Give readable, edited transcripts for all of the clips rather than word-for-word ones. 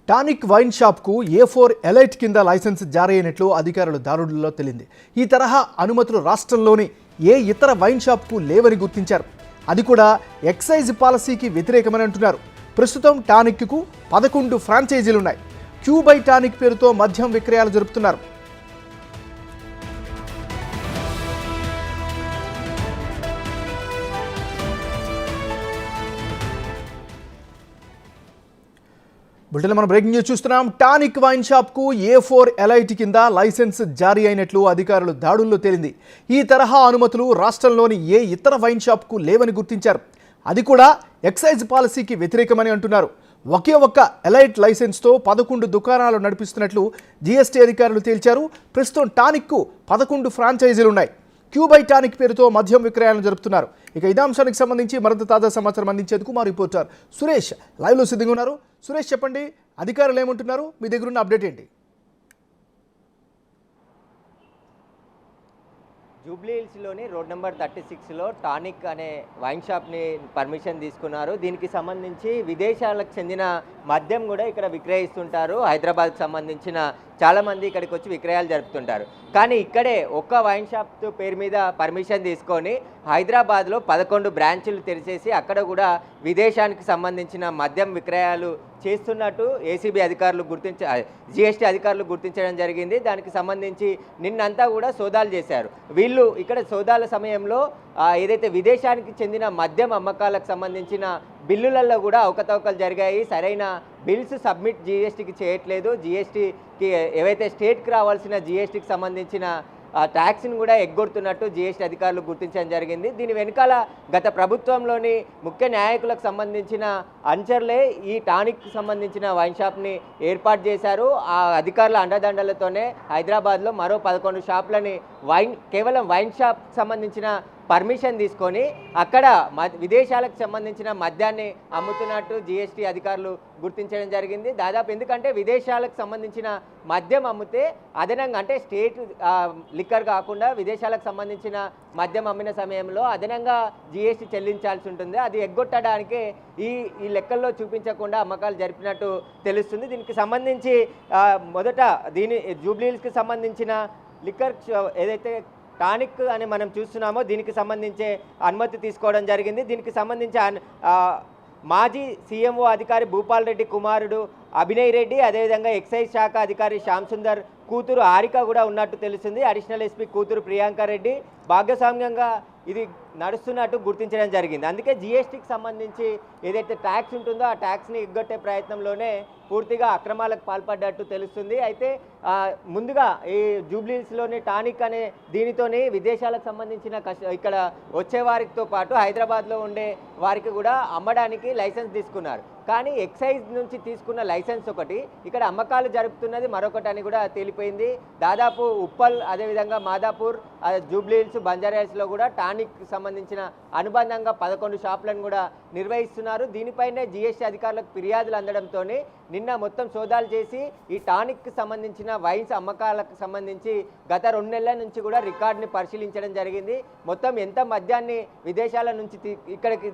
Tonic wine షాప్కు A4 elite కింద licence జారీ అయినట్లు అధికారుల దారులలో తెలింది. ఈ తరహా అనుమతులు రాష్ట్రంలోని ఏ ఇతర వైన్ షాప్కు లేవని గుర్తించారు. అది కూడా ఎక్సైజ్ పాలసీకి వ్యతిరేకమని అంటున్నారు. ప్రస్తుతం టానిక్కు 11 ఫ్రాంచైజీలున్నాయి. క్యూబై టానిక్ పేరుతో మద్యం విక్రయాలు జరుపుతున్నారు. బులెటిన్లో మనం బ్రేకింగ్ న్యూస్ చూస్తున్నాం. టానిక్ వైన్ షాప్కు A4 ఎలైట్ కింద లైసెన్స్ జారీ అయినట్లు అధికారులు దాడుల్లో తేలింది. ఈ తరహా అనుమతులు రాష్ట్రంలోని ఏ ఇతర వైన్ షాప్కు లేవని గుర్తించారు. అది కూడా ఎక్సైజ్ పాలసీకి వ్యతిరేకమని అంటున్నారు. ఒకే ఒక్క ఎలైట్ లైసెన్స్తో 11 దుకాణాలు నడిపిస్తున్నట్లు GST అధికారులు తేల్చారు. ప్రస్తుతం టానిక్కు 11 ఫ్రాంచైజీలున్నాయి. క్యూబై టానిక్ పేరుతో మద్యం విక్రయాలను జరుపుతున్నారు. ఇక ఇదే అంశానికి సంబంధించి మరింత తాజా సమాచారం అందించేందుకు మా రిపోర్టర్ సురేష్ లైవ్లో సిద్ధంగా ఉన్నారు. సురేష్, చెప్పండి, అధికారులు ఏమంటున్నారు? మీ దగ్గర ఉన్న అప్డేట్ ఏంటి? జూబ్లీ హిల్స్లోని రోడ్ నెంబర్ 36లో టానిక్ అనే వైన్ షాప్ని పర్మిషన్ తీసుకున్నారు. దీనికి సంబంధించి విదేశాలకు చెందిన మద్యం కూడా ఇక్కడ విక్రయిస్తుంటారు. హైదరాబాద్కి సంబంధించిన చాలామంది ఇక్కడికి వచ్చి విక్రయాలు జరుపుతుంటారు. కానీ ఇక్కడే ఒక్క వైన్ షాప్ పేరు మీద పర్మిషన్ తీసుకొని హైదరాబాద్లో 11 బ్రాంచులు తెరిచేసి అక్కడ కూడా విదేశానికి సంబంధించిన మద్యం విక్రయాలు చేస్తున్నట్టు ఏసీబీ అధికారులు GST అధికారులు గుర్తించడం జరిగింది. దానికి సంబంధించి నిన్నంతా కూడా సోదాలు చేశారు. వీళ్ళు ఇక్కడ సోదాల సమయంలో ఏదైతే విదేశానికి చెందిన మద్యం అమ్మకాలకు సంబంధించిన బిల్లులలో కూడా అవకతవకలు జరిగాయి. సరైన బిల్స్ సబ్మిట్ GSTకి చేయట్లేదు. GSTకి ఏవైతే స్టేట్కి రావాల్సిన GSTకి సంబంధించిన ట్యాక్స్ని కూడా ఎగ్గొడుతున్నట్టు GST అధికారులు గుర్తించడం జరిగింది. దీని వెనకాల గత ప్రభుత్వంలోని ముఖ్య నాయకులకు సంబంధించిన అంచర్లే ఈ టానిక్ సంబంధించిన వైన్ షాప్ని ఏర్పాటు చేశారు. ఆ అధికారుల అండదండలతోనే హైదరాబాద్లో మరో 11 షాపులని కేవలం వైన్ షాప్ సంబంధించిన పర్మిషన్ తీసుకొని అక్కడ విదేశాలకు సంబంధించిన మద్యాన్ని అమ్ముతున్నట్టు GST అధికారులు గుర్తించడం జరిగింది. దాదాపు ఎందుకంటే విదేశాలకు సంబంధించిన మద్యం అమ్మితే అదనంగా, అంటే స్టేట్ లిక్కర్ కాకుండా విదేశాలకు సంబంధించిన మద్యం అమ్మిన సమయంలో అదనంగా GST చెల్లించాల్సి ఉంటుంది. అది ఎగ్గొట్టడానికే ఈ లెక్కల్లో చూపించకుండా అమ్మకాలు జరిపినట్టు తెలుస్తుంది. దీనికి సంబంధించి మొదట జూబ్లీ హిల్స్కి సంబంధించిన లిక్కర్ ఏదైతే టానిక్ అని మనం చూస్తున్నామో దీనికి సంబంధించే అనుమతి తీసుకోవడం జరిగింది. దీనికి సంబంధించి మాజీ CMO అధికారి భూపాల్ రెడ్డి కుమారుడు అభినయ్ రెడ్డి, అదేవిధంగా ఎక్సైజ్ శాఖ అధికారి శ్యామ్ సుందర్ కూతురు హారిక కూడా ఉన్నట్టు తెలుస్తుంది. అడిషనల్ SP కూతురు ప్రియాంక రెడ్డి భాగస్వామ్యంగా ఇది నడుస్తున్నట్టు గుర్తించడం జరిగింది. అందుకే GSTకి సంబంధించి ఏదైతే ట్యాక్స్ ఉంటుందో ఆ ట్యాక్స్ని ఎగ్గొట్టే ప్రయత్నంలోనే పూర్తిగా అక్రమాలకు పాల్పడ్డట్టు తెలుస్తుంది. అయితే ముందుగా ఈ జూబ్లీ హిల్స్లోని టానిక్ అనే దీనితోని విదేశాలకు సంబంధించిన ఇక్కడ వచ్చే వారితో పాటు హైదరాబాద్లో ఉండే వారికి కూడా అమ్మడానికి లైసెన్స్ తీసుకున్నారు. కానీ ఎక్సైజ్ నుంచి తీసుకున్న లైసెన్స్ ఒకటి, ఇక్కడ అమ్మకాలు జరుపుతున్నది మరొకటి అని కూడా తేలిపోయింది. దాదాపు ఉప్పల్, అదేవిధంగా మాదాపూర్, జూబ్లీ హిల్స్, బంజారాహిల్స్లో కూడా టానిక్ సంబంధించిన అనుబంధంగా 11 షాపులను కూడా నిర్వహిస్తున్నారు. దీనిపైనే GST అధికారులకు ఫిర్యాదులు అందడంతో నిన్న మొత్తం సోదాలు చేసి ఈ టానిక్కి సంబంధించిన వైన్స్ అమ్మకాలకు సంబంధించి గత 2 నెలల నుంచి కూడా రికార్డుని పరిశీలించడం జరిగింది. మొత్తం ఎంత మద్యాన్ని విదేశాల నుంచి ఇక్కడికి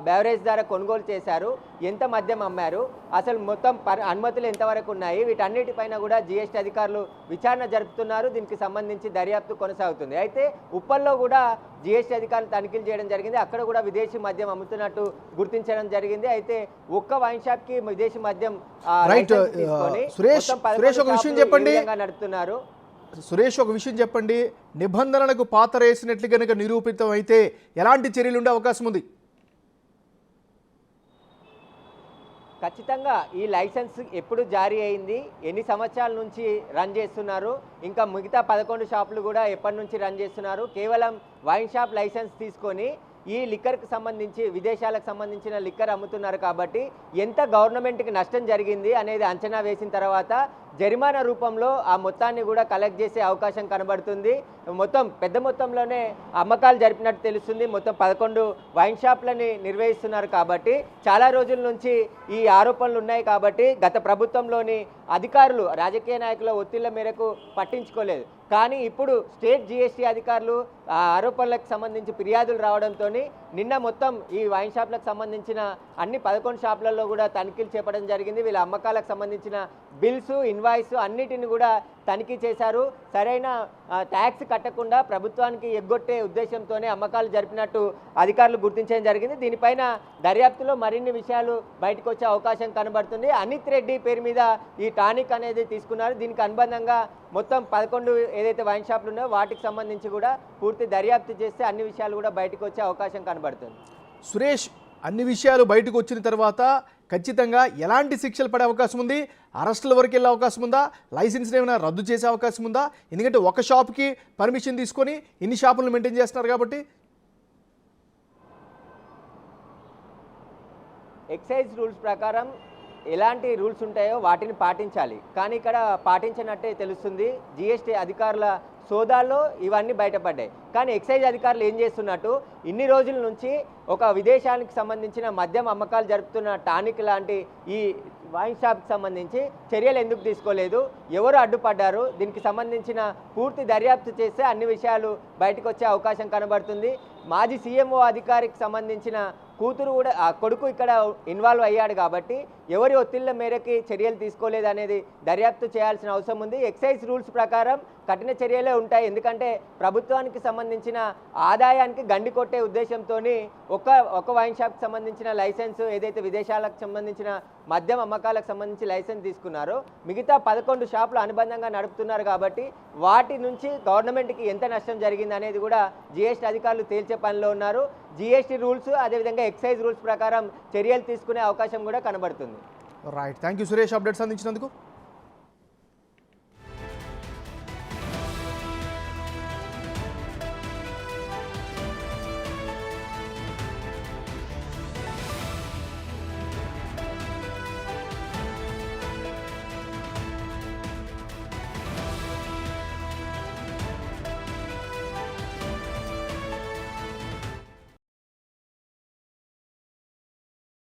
బెవరేజ్ ద్వారా కొనుగోలు చేశారు, ఎంత మద్యం అమ్మారు, అసలు మొత్తం అనుమతులు ఎంతవరకు ఉన్నాయి, వీటన్నిటిపైన కూడా GST అధికారులు విచారణ జరుపుతున్నారు. దీనికి సంబంధించి దర్యాప్తు కొనసాగుతుంది. అయితే ఉప్పల్లో కూడా GST అధికారులు తనిఖీలు చేయడం జరిగింది. అక్కడ కూడా విదేశీ మద్యం అమ్ముతున్నట్టు గుర్తించడం జరిగింది. అయితే ఒక్క వైన్ షాప్కి విదేశీ మద్యం నడుపుతున్నారు. సురేష్, ఒక విషయం చెప్పండి, నిబంధనలకు పాతరేసినట్లు కనుక నిరూపితం అయితే ఎలాంటి చర్యలు ఉండే అవకాశం ఉంది? ఖచ్చితంగా ఈ లైసెన్స్ ఎప్పుడు జారీ అయింది, ఎన్ని సంవత్సరాల నుంచి రన్ చేస్తున్నారు, ఇంకా మిగతా 11 షాపులు కూడా ఎప్పటి నుంచి రన్ చేస్తున్నారు, కేవలం వైన్ షాప్ లైసెన్స్ తీసుకొని ఈ లిక్కర్కి సంబంధించి విదేశాలకు సంబంధించిన లిక్కర్ అమ్ముతున్నారు. కాబట్టి ఎంత గవర్నమెంట్కి నష్టం జరిగింది అనేది అంచనా వేసిన తర్వాత జరిమానా రూపంలో ఆ మొత్తాన్ని కూడా కలెక్ట్ చేసే అవకాశం కనబడుతుంది. మొత్తం పెద్ద మొత్తంలోనే అమ్మకాలు జరిపినట్టు తెలుస్తుంది. మొత్తం 11 వైన్ షాప్లని నిర్వహిస్తున్నారు కాబట్టి చాలా రోజుల నుంచి ఈ ఆరోపణలు ఉన్నాయి కాబట్టి గత ప్రభుత్వంలోని అధికారులు రాజకీయ నాయకుల ఒత్తిళ్ల మేరకు పట్టించుకోలేదు. కానీ ఇప్పుడు స్టేట్ జీఎస్టీ అధికారులు ఆ ఆరోపణలకు సంబంధించి ఫిర్యాదులు రావడంతో నిన్న మొత్తం ఈ వైన్ షాప్లకు సంబంధించిన అన్ని 11 షాపులలో కూడా తనిఖీలు చేపట్టడం జరిగింది. వీళ్ళ అమ్మకాలకు సంబంధించిన బిల్స్, ఇన్వాయిస్ అన్నిటిని కూడా తనిఖీ చేశారు. సరైన ట్యాక్స్ కట్టకుండా ప్రభుత్వానికి ఎగ్గొట్టే ఉద్దేశంతోనే అమ్మకాలు జరిపినట్టు అధికారులు గుర్తించడం జరిగింది. దీనిపైన దర్యాప్తులో మరిన్ని విషయాలు బయటకు వచ్చే అవకాశం కనబడుతుంది. అనిత్ రెడ్డి పేరు మీద ఈ టానిక్ అనేది తీసుకున్నారు. దీనికి అనుబంధంగా మొత్తం 11 ఏదైతే వైన్ షాపులు ఉన్నాయో వాటికి సంబంధించి కూడా పూర్తి దర్యాప్తు చేస్తే అన్ని విషయాలు కూడా బయటకు వచ్చే అవకాశం కనబడుతుంది. సురేష్, అన్ని విషయాలు బయటకు వచ్చిన తర్వాత ఖచ్చితంగా ఎలాంటి శిక్షలు పడే అవకాశం ఉంది? అరెస్టుల వరకు వెళ్ళే అవకాశం ఉందా? లైసెన్స్ ఏమైనా రద్దు చేసే అవకాశం ఉందా? ఎందుకంటే ఒక షాప్కి పర్మిషన్ తీసుకొని ఇన్ని షాపులను మెయింటైన్ చేస్తున్నారు కాబట్టి. ఎక్సైజ్ రూల్స్ ప్రకారం ఎలాంటి రూల్స్ ఉంటాయో వాటిని పాటించాలి. కానీ ఇక్కడ పాటించినట్టే తెలుస్తుంది. జీఎస్టీ అధికారుల సోదాల్లో ఇవన్నీ బయటపడ్డాయి. కానీ ఎక్సైజ్ అధికారులు ఏం చేస్తున్నట్టు ఇన్ని రోజుల నుంచి ఒక విదేశానికి సంబంధించిన మద్యం అమ్మకాలు జరుపుతున్న టానిక్ లాంటి ఈ వైన్ షాప్కి సంబంధించి చర్యలు ఎందుకు తీసుకోలేదు, ఎవరు అడ్డుపడ్డారు, దీనికి సంబంధించిన పూర్తి దర్యాప్తు చేస్తే అన్ని విషయాలు బయటకు వచ్చే అవకాశం కనబడుతుంది. మాజీ సీఎంఓ అధికారికి సంబంధించిన కూతురు కూడా ఆ కొడుకు ఇక్కడ ఇన్వాల్వ్ అయ్యాడు కాబట్టి ఎవరి ఒత్తిళ్ల మేరకి చర్యలు తీసుకోలేదు అనేది దర్యాప్తు చేయాల్సిన అవసరం ఉంది. ఎక్సైజ్ రూల్స్ ప్రకారం కఠిన చర్యలే ఉంటాయి. ఎందుకంటే ప్రభుత్వానికి సంబంధించిన ఆదాయానికి గండి కొట్టే ఉద్దేశంతో ఒక వైన్ షాప్కి సంబంధించిన లైసెన్స్ ఏదైతే విదేశాలకు సంబంధించిన మద్యం అమ్మకాలకు సంబంధించి లైసెన్స్ తీసుకున్నారో మిగతా 11 షాపులు అనుబంధంగా నడుపుతున్నారు కాబట్టి వాటి నుంచి గవర్నమెంట్కి ఎంత నష్టం జరిగింది అనేది కూడా జీఎస్టీ అధికారులు తేల్చే పనిలో ఉన్నారు. జీఎస్టీ రూల్స్ అదేవిధంగా ఎక్సైజ్ రూల్స్ ప్రకారం చర్యలు తీసుకునే అవకాశం కూడా కనబడుతుంది. Right, thank you Suresh updates అందించినందుకు.